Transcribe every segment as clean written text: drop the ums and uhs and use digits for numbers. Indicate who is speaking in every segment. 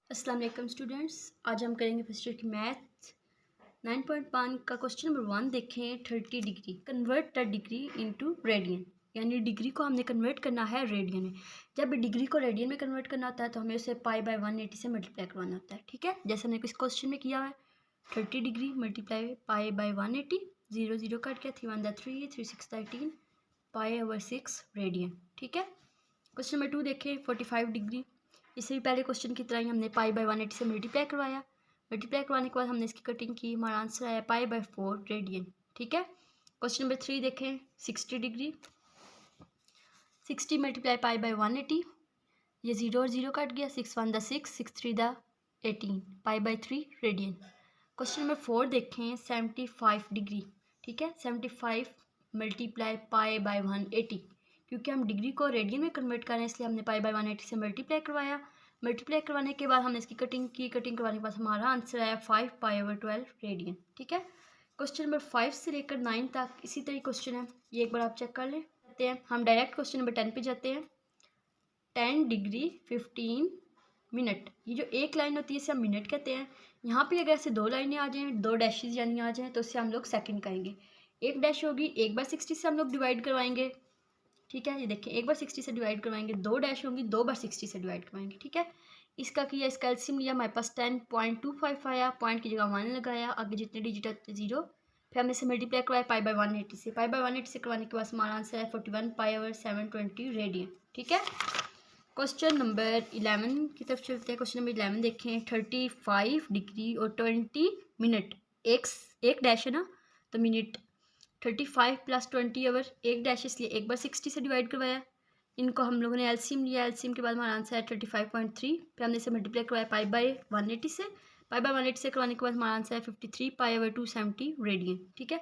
Speaker 1: अस्सलाम वालेकुम स्टूडेंट्स, आज हम करेंगे फर्स्ट ईयर की मैथ 9.1 का क्वेश्चन नंबर 1 देखें। 30 degree convert the degree into radian, यानी डिग्री को हमने कन्वर्ट करना है रेडियन में। जब डिग्री को रेडियन में कन्वर्ट करना होता है तो हमें उसे पाई बाय 180 से मल्टीप्लाई करवाना होता है। ठीक है, जैसे हमने इस क्वेश्चन में किया है 30 degree multiply pi by 180, 0 0 cut गया, 3 1 3 3 6 13 पाई ओवर 6 रेडियन। ठीक है, क्वेश्चन नंबर 2 देखें। 45 डिग्री, इससे भी पहले क्वेश्चन की तरह ही हमने पाई बाय 180 से मल्टीप्लाई करवाया। मल्टीप्लाई करवाने के बाद हमने इसकी कटिंग की, हमारा आंसर आया पाई बाय 4 रेडियन। ठीक है, क्वेश्चन नंबर 3 देखें। 60 डिग्री, 60 मल्टीप्लाई पाई बाय 180, ये 0 और 0 कट गया, 6 1 the 6 6 3 the 18 pi by 3 radian. Question number 4 देखें। 75 डिग्री, ठीक है, 75 मल्टीप्लाई पाई बाय 180, क्योंकि हम डिग्री को रेडियन में कन्वर्ट करें इसलिए हमने पाई बाय 180 से मल्टीप्लाई करवाया। मल्टीप्लाई करवाने के बाद हमने इसकी कटिंग की, कटिंग करवाने के बाद हमारा आंसर आया 5 पाई ओवर 12 रेडियन। ठीक है, क्वेश्चन नंबर 5 से लेकर 9 तक इसी तरह क्वेश्चन है, ये एक बार आप चेक कर लें। हम डायरेक्ट क्वेश्चन नंबर 10 पे जाते हैं। 10 डिग्री 15 मिनट, ये जो एक लाइन होती है इसे हम मिनट कहते हैं। यहाँ पे अगर ऐसे दो लाइनें आ जाएं, दो डैशेज यानी आ जाएं, तो उससे हम लोग सेकंड कहेंगे। एक डैश होगी, 1/60 से हम लोग डिवाइड करवाएंगे। ठीक है, ये देखिए 1/60 से डिवाइड करवाएंगे। दो डैश होंगी, 2/60 से डिवाइड करवाएंगे। ठीक है, इसका किया, इसका एलसीएम लिया, हमारे पास 10.25 आया, पॉइंट की जगह 1 लगाया, आगे जितने डिजिट आते 0, फिर हमने इसे मल्टीप्लाई करवाया पाई बाय 180 से। पाई बाय 180 से करवाने के बाद हमारा आंसर है 41 पाई ओवर 720 रेडियन। ठीक है, क्वेश्चन नंबर 11 की तरफ चलते हैं। क्वेश्चन नंबर 11 देखें। 35 डिग्री और 20 मिनट, एक डैश है ना, तो मिनट 35 प्लस 20 आवर, एक डैश इसलिए 1/60 से डिवाइड करवाया। इनको हम लोगों ने एलसीएम लिया, एलसीएम के बाद हमारा आंसर है 35.3, फिर हमने इसे मल्टीप्लाई करवाया पाई बाय 180 से। पाई बाय 180 से करवाने के बाद हमारा आंसर है 53 पाई ओवर 270 रेडियन। ठीक है,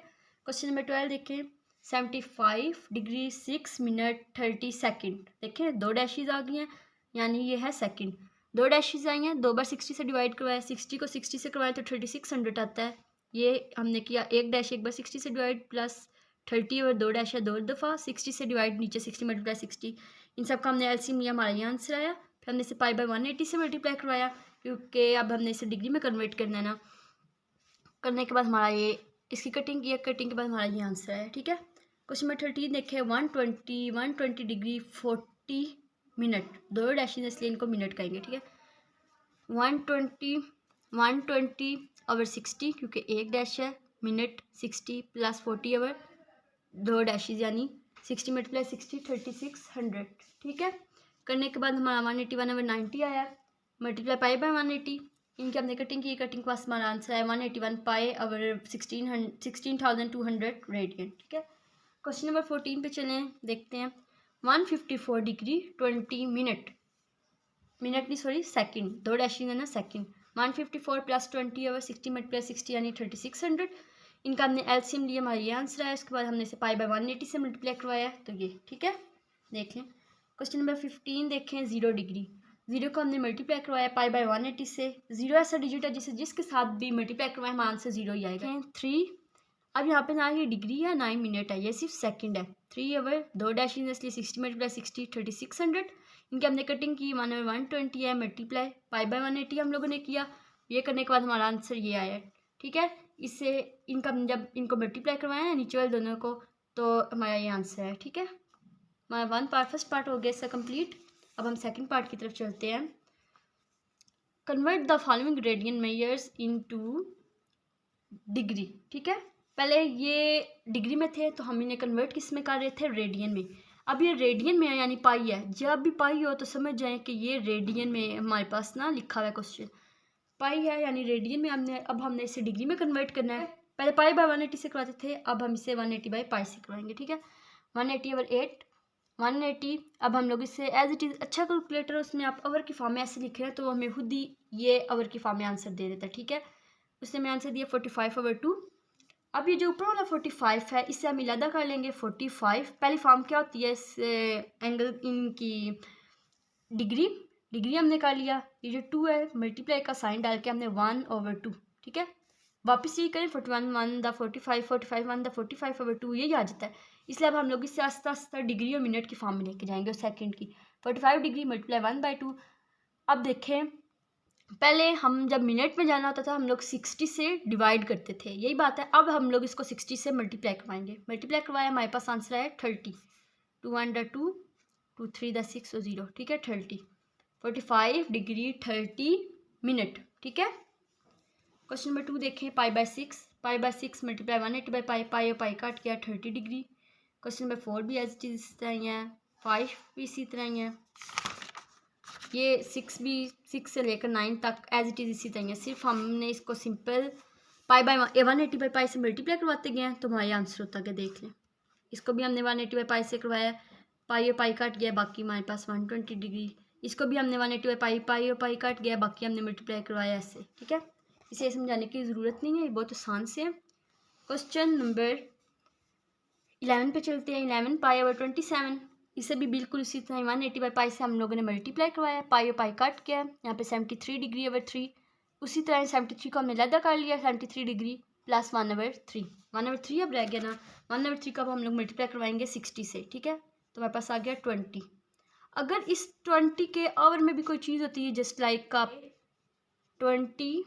Speaker 1: क्वेश्चन नंबर 12 देखें। 75 डिग्री 6 मिनट 30 सेकेंड, देखें दो डैशीज आ गई हैं, यानी ये है सेकेंड। दो डैशीज आई हैं, 2/60 से डिवाइड करवाया, 60 को 60 से करवाया तो 3600 आता है। ये हमने किया, एक डैश 1/60 से डिवाइड प्लस 30 और दो डैश है दो दफ़ा 60 से डिवाइड, नीचे 60 मल्टीप्लाई 60, इन सब का हमने एलसीएम लिया, हमारा ये आंसर आया। फिर हमने इसे पाई बाय 180 से मल्टीप्लाई करवाया, क्योंकि अब हमने इसे डिग्री में कन्वर्ट करना है ना। करने के बाद हमारा ये, इसकी कटिंग किया, कटिंग के बाद हमारा ये आंसर है। ठीक है, क्वेश्चन नंबर 13 देखें। 120 डिग्री 40 मिनट, दो डैशेज इसलिए इनको मिनट कहेंगे। ठीक है, 120 ओवर 60, क्योंकि एक डैश है, मिनट 60 प्लस 40 ओवर दो डैशेज यानी 60 मल्टीप्लाई 60 3600। ठीक है, करने के बाद हमारा 181 ओवर 90 आया, मल्टीप्लाई पाई बाय 180, इनकी हमने कटिंग की, कटिंग के पास हमारा आंसर है 181 पाई ओवर 16,200 रेडियन। ठीक है, क्वेश्चन नंबर 14 पे चलें, देखते हैं। 154 डिग्री 20 मिनट, मिनट नहीं सॉरी सेकंड, दो डैशिंग है ना, सेकंड। 154 प्लस 20 ओवर 60 मल्टीप्लाई 60 यानी 3600, इनका हमने एलसीएम लिया, हमारा ये आंसर है। उसके बाद हमने इसे पाई बाय 180 से मल्टीप्लाई करवाया, तो ये। ठीक है, देख लें। क्वेश्चन नंबर 15 देखें। 0 डिग्री, 0 को हमने मल्टीप्लाई करवाया पाई बाय 180 से। 0 ऐसा डिजिट है जिसके साथ भी मल्टीप्लाई करवाए हमारा आंसर 0 ही आएगा। 3, अब यहाँ पे ना ये डिग्री है ना ही मिनट है, ये सिर्फ सेकंड है। 3 ओवर दो डैशिंग इसलिए 60 मल्टीप्लाई 60 3600, इनकी हमने कटिंग की, 1 ओवर 120 है, मल्टीप्लाई पाई बाय 180 हम लोगों ने किया। ये करने के बाद हमारा आंसर ये आया। ठीक है, इससे इनका जब इनको मल्टीप्लाई करवाया है नीचे वाले दोनों को, तो हमारा ये आंसर है। ठीक है, हमारा फर्स्ट पार्ट हो गया इसका कंप्लीट। अब हम सेकंड पार्ट की तरफ चलते हैं। Convert the following radian measures into degree. ठीक है, पहले ये डिग्री में थे तो हम इन्हें कन्वर्ट किस में कर रहे थे, रेडियन में। अब ये रेडियन में है यानी पाई है, जब भी पाई हो तो समझ जाएं कि ये रेडियन में हमारे पास ना लिखा हुआ है क्वेश्चन, पाई है यानी रेडियन में। हमने इसे डिग्री में कन्वर्ट करना है। पहले पाई बाय 180 से करवाते थे, अब हम इसे 180 बाय पाई से करवाएंगे। ठीक है, 180 ओवर 8 180। अब हम लोग इसे एज इट इज़, अच्छा कैलकुलेटर उसमें आप आवर की फॉर्म में ऐसे लिख रहे हैं तो हमें खुद ही ये आवर की फॉर्म में आंसर दे देता है। ठीक है, उसने मैं आंसर दिया 45 ओवर 2। अब ये जो ऊपर वाला 45 है इसे हम इलादा कर लेंगे। 45 पहली फॉर्म क्या होती है, इस एंगल इनकी डिग्री हमने कर लिया। ये जो 2 है मल्टीप्लाई का साइन डाल के हमने 1 ओवर 2। ठीक है, वापस ये करें 41 1 द 45 45 1 द 45 ओवर 2, यही आ जाता है। इसलिए अब हम लोग इससे आस्ता आस्ता डिग्री और मिनट की फॉर्म में लेके जाएंगे और सेकंड की। 45 डिग्री मल्टीप्लाई 1/2। अब देखें पहले हम जब मिनट में जाना होता था हम लोग 60 से डिवाइड करते थे, यही बात है। अब हम लोग इसको 60 से मल्टीप्लाई करवाएंगे। मल्टीप्लाई करवाया, हमारे पास आंसर है 30। 2 × 2 2 3 6 और 0, ठीक है। 30 45 डिग्री 30 मिनट, ठीक है। क्वेश्चन नंबर 2 देखें, π/6 π/6 मल्टीप्लाई 180 पाई, पाई और पाई काट गया 30 डिग्री। क्वेश्चन नंबर 4 भी एज इट इज इस तरह ही है, 5 भी इसी तरह ही है, ये 6 भी 6 से लेकर 9 तक एज इट इज़ इसी तरह है। सिर्फ हमने इसको सिंपल π/180 से मल्टीप्लाई करवाते गए हैं तो हमारा आंसर होता गया, देख लें। इसको भी हमने 180/π से करवाया, पाई और पाई काट गया, बाकी हमारे पास 120 डिग्री। इसको भी हमने 180/π, पाई और पाई काट गया, बाकी हमने मल्टीप्लाई करवाया ऐसे, ठीक है। इसे समझाने की ज़रूरत नहीं है, ये बहुत आसान से है। क्वेश्चन नंबर 11 पे चलते हैं। 11 π/27, इसे भी बिल्कुल इसी तरह 180/π से हम लोगों ने मल्टीप्लाई करवाया, पाई और पाई काट किया, यहाँ पे 73 डिग्री/3। उसी तरह 73 को हमने लैदा कर लिया, 73 डिग्री प्लस 1/3। 1/3 अब रह गया ना, 1/3 का अब हम लोग मल्टीप्लाई करवाएंगे 60 से, ठीक है। तो हमारे पास आ गया 20। अगर इस 20 के आवर में भी कोई चीज़ होती है, जस्ट लाइक का 20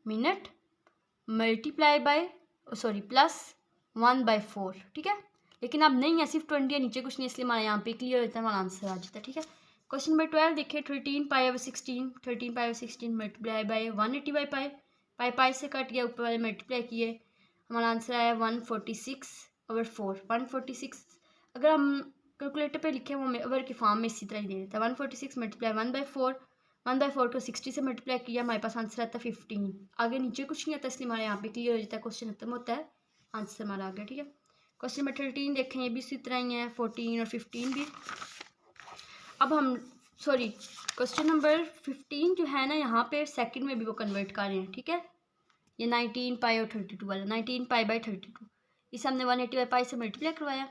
Speaker 1: मिनट मल्टीप्लाई बाय प्लस 1/4, ठीक है। लेकिन अब नहीं है, सिर्फ 20 है, नीचे कुछ नहीं, इसलिए हमारा यहाँ पे क्लियर होता है, हमारा आंसर आ जाता है, ठीक है। क्वेश्चन नंबर 12 देखिए, 13 π/16 मल्टीप्लाई बाय 180/π, पाई से कट गया, ऊपर वाले मल्टीप्लाई किए, हमारा आंसर आया 146/4। 146 अगर हम कैलकुलेटर पे लिखे वो हमें ओवर की फॉर्म में इसी तरह ही दे देता है। 146 मल्टीप्लाई 1/4, 1/4 को 60 से मल्टीप्लाई किया, हमारे पास आंसर आता है 15। आगे नीचे कुछ नहीं आता, इसलिए हमारे यहाँ पे क्लियर हो जाता है, क्वेश्चन खत्म होता है, आंसर हमारा आ गया, ठीक है। क्वेश्चन नंबर 13 देखें, ये भी इसी तरह ही है, 14 और 15 भी। अब हम क्वेश्चन नंबर 15 जो है ना, यहाँ पे सेकंड में भी वो कन्वर्ट कर रहे हैं, ठीक है। ये 19 पाई और 32 वाला, 19 π/32, इसे हमने 180/π से मल्टीप्लाई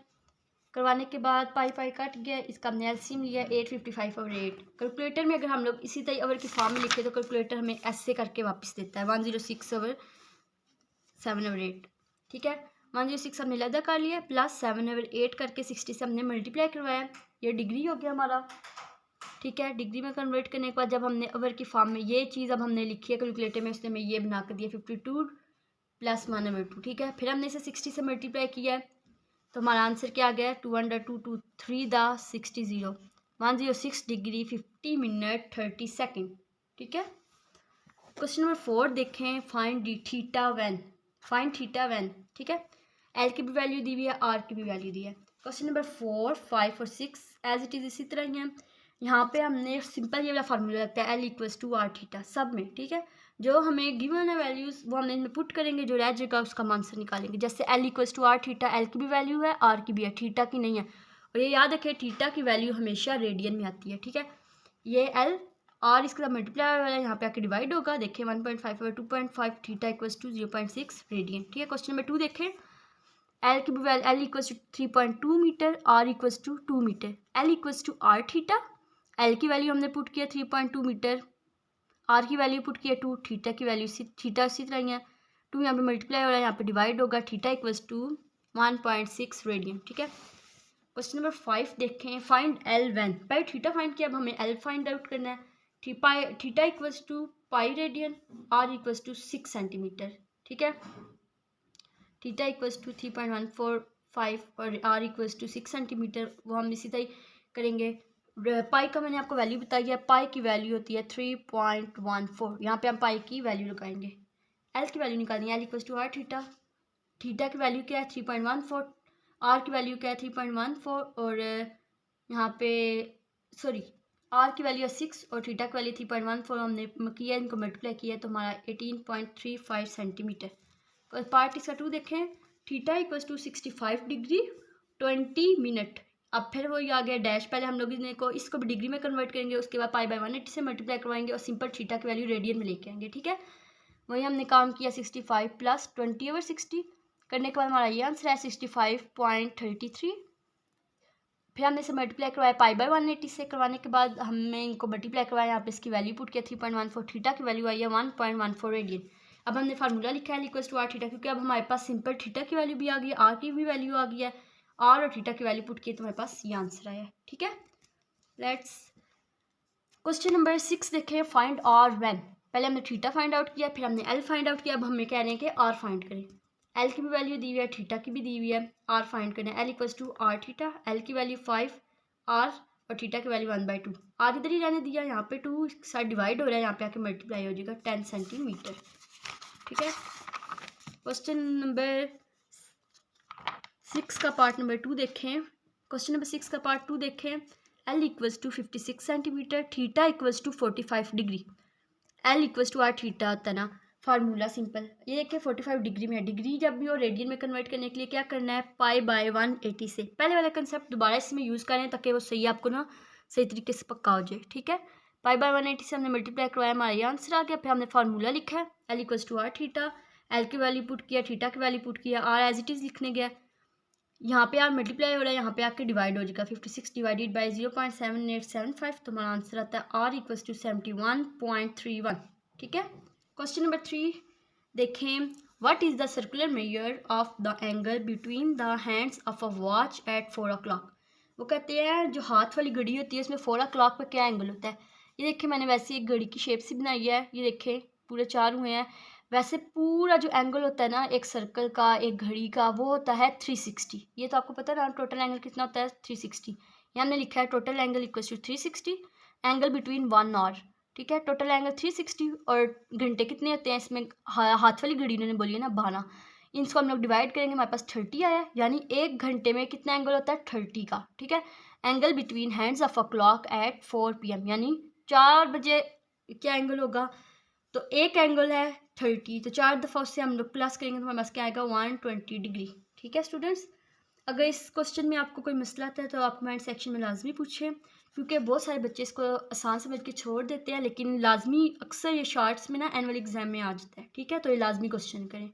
Speaker 1: करवाने के बाद पाई पाई कट गया, इसका हमने एलसीएम लिया 855/8। कैलकुलेटर में अगर हम लोग इसी तरह ओवर की फॉर्म में लिखे तो कैलकुलेटर हमें ऐसे करके वापस देता है 106/7/8, ठीक है। 106 हमने लैदा कर लिया, प्लस 7/8 करके 60 से हमने मल्टीप्लाई करवाया, ये डिग्री हो गया हमारा, ठीक है। डिग्री में कन्वर्ट करने के बाद जब हमने ओवर की फॉर्म में ये चीज़ अब हमने लिखी है कैलकुलेटर में, उसने हमें ये बना कर दिया 52 + 1/2, ठीक है। फिर हमने इसे 60 से मल्टीप्लाई किया है, तो हमारा आंसर क्या आ गया, 2 × 2 2 3 द 60 0 106 डिग्री 50 मिनट 30 सेकेंड, ठीक है। क्वेश्चन नंबर 4 देखें, फाइंड थीटा व्हेन, ठीक है। एल की भी वैल्यू दी हुई है, आर की भी वैल्यू दी है। क्वेश्चन नंबर 4, 5 और 6 एज इट इज़ इसी तरह ही है। यहाँ पे हमने सिंपल ये वाला फार्मूला लगता है, L = r θ सब में, ठीक है। जो हमें गिवन है वैल्यूज़ वो हमने इनमें पुट करेंगे, जो रह जाएगा उसका हम आंसर निकालेंगे। जैसे L = r θ, L की भी वैल्यू है, R की भी है, थीटा की नहीं है। और ये याद रखें, थीटा की वैल्यू हमेशा रेडियन में आती है, ठीक है। ये L R इसके साथ मल्टीप्लाई वाला यहाँ पे आके डिवाइड होगा, देखें 1.5/2.5 θ = 0.6 रेडियन, ठीक है। क्वेश्चन नंबर 2 देखें, L की भी value L = 3.2 metre, R = 2 metre. L = r θ, L की वैल्यू हमने पुट किया 3.2 मीटर, R की वैल्यू पुट किया 2, थीटा की वैल्यू थीटा इसी तरह ही है, 2 यहाँ पे मल्टीप्लाई हो रहा है, यहाँ पे डिवाइड होगा, थीटा = 1.6 रेडियन, ठीक है। क्वेश्चन नंबर 5 देखें, फाइंड L व्हेन, पहले थीटा फाइंड किया, अब हमें L फाइंड आउट करना है। Theta = pi radian, R = 6 centimetre, ठीक है। थीटा = 3.145 और R = 6 सेंटीमीटर, वो हम इसी तरह करेंगे। पाई का मैंने आपको वैल्यू बताई है, पाई की वैल्यू होती है 3.14, यहाँ पे हम पाई की वैल्यू लगाएंगे। एल की वैल्यू निकालनी है, L = r θ, थीटा की वैल्यू क्या है 3.14, आर की वैल्यू क्या है 3.14, और यहाँ पे आर की वैल्यू है 6 और थीटा की वैल्यू 3.14, हमने किया, इनको मल्टीप्लाई किया तो हमारा 18.35 सेंटीमीटर। पार्ट इसका 2 देखें, थीटा = 65 डिग्री 20 मिनट। अब फिर वही आ गया डैश, पहले हम लोग इसको भी डिग्री में कन्वर्ट करेंगे, उसके बाद π/180 से मल्टीप्लाई करवाएंगे और सिंपल थीटा की वैल्यू रेडियन में लेके आएंगे, ठीक है। वही हमने काम किया 65 + 20/60 करने के बाद हमारा ये आंसर है 65.33। फिर हमने इसे मल्टीप्लाई करवाया π/180 से, करवाने के बाद हमने इनको मल्टीप्लाई करवाया, यहाँ पे इसकी वैल्यू पुट किया 3.14, थीटा की वैल्यू आई है 1.14 रेडियन। अब हमने फार्मूला लिखा है L = r θ, क्योंकि अब हमारे पास सिंपल थीटा की वैल्यू भी आ गई है, आर की भी वैल्यू आ गई है, आर और थीटा की वैल्यू पुट की तो हमारे पास ये आंसर आया, ठीक है। लेट्स क्वेश्चन नंबर 6 देखें, फाइंड R व्हेन, पहले हमने थीटा फाइंड आउट किया, फिर हमने एल फाइंड आउट किया, अब हमें कह रहे हैं कि आर फाइंड करें। एल की भी वैल्यू दी हुई है, थीटा की भी दी हुई है, आर फाइंड करें। L equals to R theta, L की वैल्यू 5 आर और थीटा की वैल्यू 1/2। आर इधर ही रहने दिया, यहाँ पे 2 साइड डिवाइड हो रहा है, यहाँ पे आके मल्टीप्लाई हो जाएगा 10 सेंटीमीटर। ठीक है, क्वेश्चन नंबर 6 का पार्ट नंबर 2 देखें। क्वेश्चन नंबर 6 का पार्ट 2 देखें। L equals to 56 centimetre, theta equals to 45 degree. L equals to R theta होता है ना, फार्मूला सिंपल। ये देखिए 45 डिग्री में है, डिग्री जब भी हो रेडियन में कन्वर्ट करने के लिए क्या करना है, π/180 से। पहले वाला कंसेप्ट दोबारा इसमें यूज़ करें ताकि वो सही आपको ना सही तरीके से पक्का हो जाए। ठीक है, π/180 से हमने मल्टीप्लाई करवाया, हमारा ये आंसर आ गया। फिर हमने फार्मूला लिखा है, L equals to R theta, L की वैल्यू पुट किया, थीटा की वैल्यू पुट किया, आर एज इट इज़ लिखने गया, यहाँ पे आर मल्टीप्लाई हो रहा है, यहाँ पे आके डिवाइड हो जाएगा। 56 डिवाइडेड बाई 0.7875, तो हमारा आंसर आता है आर इक्वल्स टू 71.31। ठीक है, क्वेश्चन नंबर 3 देखें। What is the circular measure of the angle between the hands of a watch at 4 o'clock। वो कहते हैं जो हाथ वाली घड़ी होती है उसमें 4 o'clock पर क्या एंगल होता है। ये देखें मैंने वैसे एक घड़ी की शेप सी बनाई है, ये देखें पूरे 4 हुए हैं। वैसे पूरा जो एंगल होता है ना एक सर्कल का, एक घड़ी का, वो होता है 360। ये तो आपको पता है ना, टोटल एंगल कितना होता है 360। यहाँ हमने लिखा है total angle equal to 360, angle between 1 और। ठीक है, टोटल एंगल 360 और घंटे कितने होते हैं इसमें, हाथ वाली घड़ी उन्होंने बोली है ना 12। इनको हम लोग डिवाइड करेंगे, हमारे पास 30 आया, यानी एक घंटे में कितना एंगल होता है 30 का। ठीक है, angle between hands of a clock at 4 PM, यानी 4 बजे क्या एंगल होगा, तो एक एंगल है 30, तो 4 दफ़ा उससे हम लोग प्लस करेंगे तो हमारे पास क्या आएगा 120 डिग्री। ठीक है स्टूडेंट्स, अगर इस क्वेश्चन में आपको कोई मसला आता है तो आप कमेंट सेक्शन में लाजमी पूछें, क्योंकि बहुत सारे बच्चे इसको आसान समझ के छोड़ देते हैं, लेकिन लाजमी अक्सर ये शॉर्ट्स में ना एनुअल एग्जाम में आ जाता है। ठीक है, तो ये लाजमी क्वेश्चन करें।